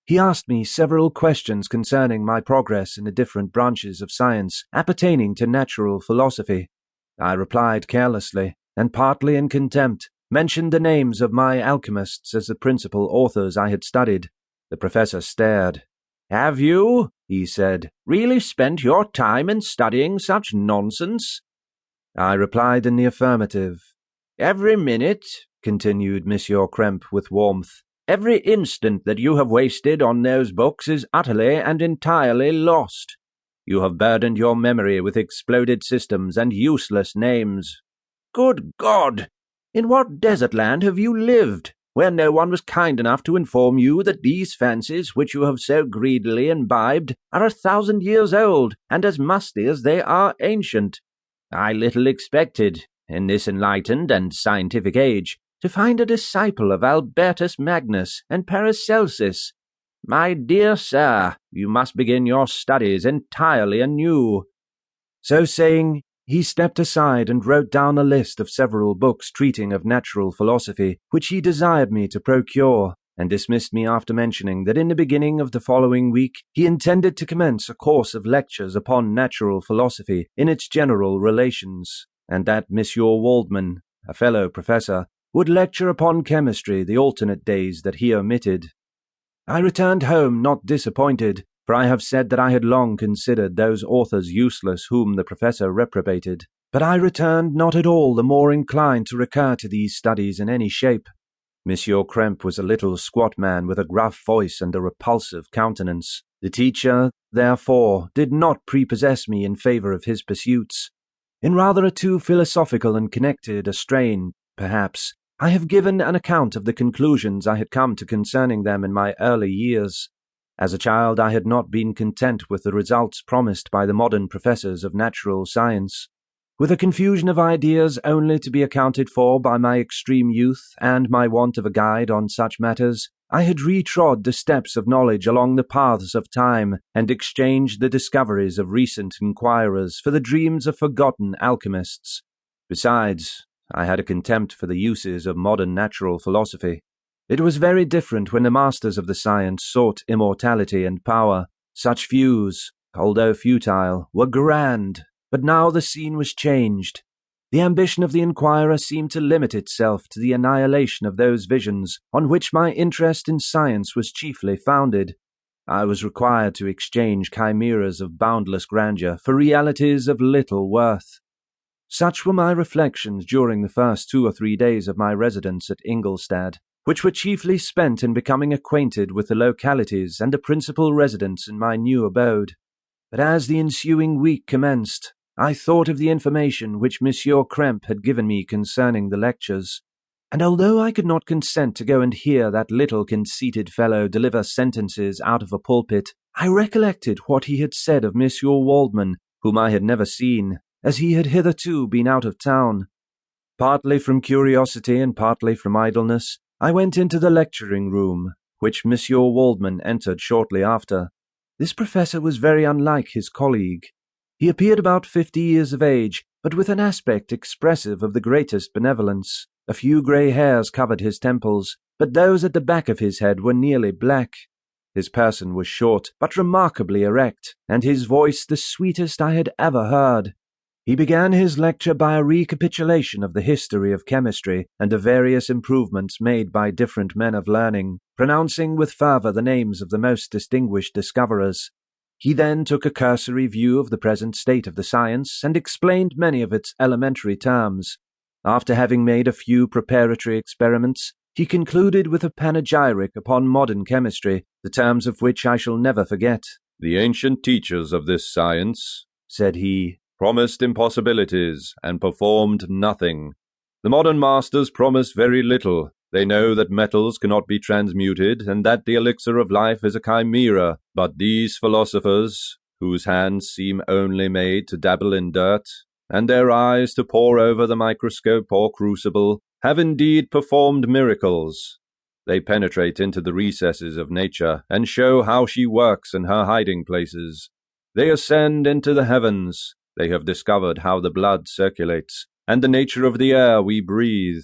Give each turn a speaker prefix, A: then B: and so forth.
A: He asked me several questions concerning my progress in the different branches of science appertaining to natural philosophy. I replied carelessly, and partly in contempt, mentioned the names of my alchemists as the principal authors I had studied. The professor stared. "Have you," he said, "really spent your time in studying such nonsense?" I replied in the affirmative. "Every minute," continued Monsieur Krempe with warmth, "every instant that you have wasted on those books is utterly and entirely lost. You have burdened your memory with exploded systems and useless names. Good God! In what desert land have you lived, where no one was kind enough to inform you that these fancies which you have so greedily imbibed are 1,000 years old and as musty as they are ancient? I little expected, in this enlightened and scientific age, to find a disciple of Albertus Magnus and Paracelsus. My dear sir, you must begin your studies entirely anew." So saying, he stepped aside and wrote down a list of several books treating of natural philosophy, which he desired me to procure, and dismissed me after mentioning that in the beginning of the following week he intended to commence a course of lectures upon natural philosophy in its general relations, and that Monsieur Waldman, a fellow professor, would lecture upon chemistry the alternate days that he omitted. I returned home not disappointed, for I have said that I had long considered those authors useless whom the professor reprobated, but I returned not at all the more inclined to recur to these studies in any shape. Monsieur Krempe was a little squat man with a gruff voice and a repulsive countenance. The teacher, therefore, did not prepossess me in favour of his pursuits. In rather a too philosophical and connected a strain, perhaps, I have given an account of the conclusions I had come to concerning them in my early years. As a child I had not been content with the results promised by the modern professors of natural science. With a confusion of ideas only to be accounted for by my extreme youth and my want of a guide on such matters, I had retrod the steps of knowledge along the paths of time, and exchanged the discoveries of recent inquirers for the dreams of forgotten alchemists. Besides, I had a contempt for the uses of modern natural philosophy. It was very different when the masters of the science sought immortality and power. Such views, although futile, were grand, but now the scene was changed. The ambition of the inquirer seemed to limit itself to the annihilation of those visions on which my interest in science was chiefly founded. I was required to exchange chimeras of boundless grandeur for realities of little worth. Such were my reflections during the first 2 or 3 days of my residence at Ingolstadt, which were chiefly spent in becoming acquainted with the localities and the principal residents in my new abode. But as the ensuing week commenced, I thought of the information which Monsieur Krempe had given me concerning the lectures, and although I could not consent to go and hear that little conceited fellow deliver sentences out of a pulpit, I recollected what he had said of Monsieur Waldman, whom I had never seen, as he had hitherto been out of town. Partly from curiosity and partly from idleness, I went into the lecturing room, which Monsieur Waldman entered shortly after. This professor was very unlike his colleague. He appeared about 50 years of age, but with an aspect expressive of the greatest benevolence. A few grey hairs covered his temples, but those at the back of his head were nearly black. His person was short, but remarkably erect, and his voice the sweetest I had ever heard. He began his lecture by a recapitulation of the history of chemistry and the various improvements made by different men of learning, pronouncing with fervour the names of the most distinguished discoverers. He then took a cursory view of the present state of the science and explained many of its elementary terms. After having made a few preparatory experiments, he concluded with a panegyric upon modern chemistry, the terms of which I shall never forget.
B: "The ancient teachers of this science," said he, "promised impossibilities and performed nothing. The modern masters promise very little. They know that metals cannot be transmuted and that the elixir of life is a chimera. But these philosophers, whose hands seem only made to dabble in dirt, and their eyes to pore over the microscope or crucible, have indeed performed miracles. They penetrate into the recesses of nature and show how she works in her hiding places. They ascend into the heavens. They have discovered how the blood circulates, and the nature of the air we breathe.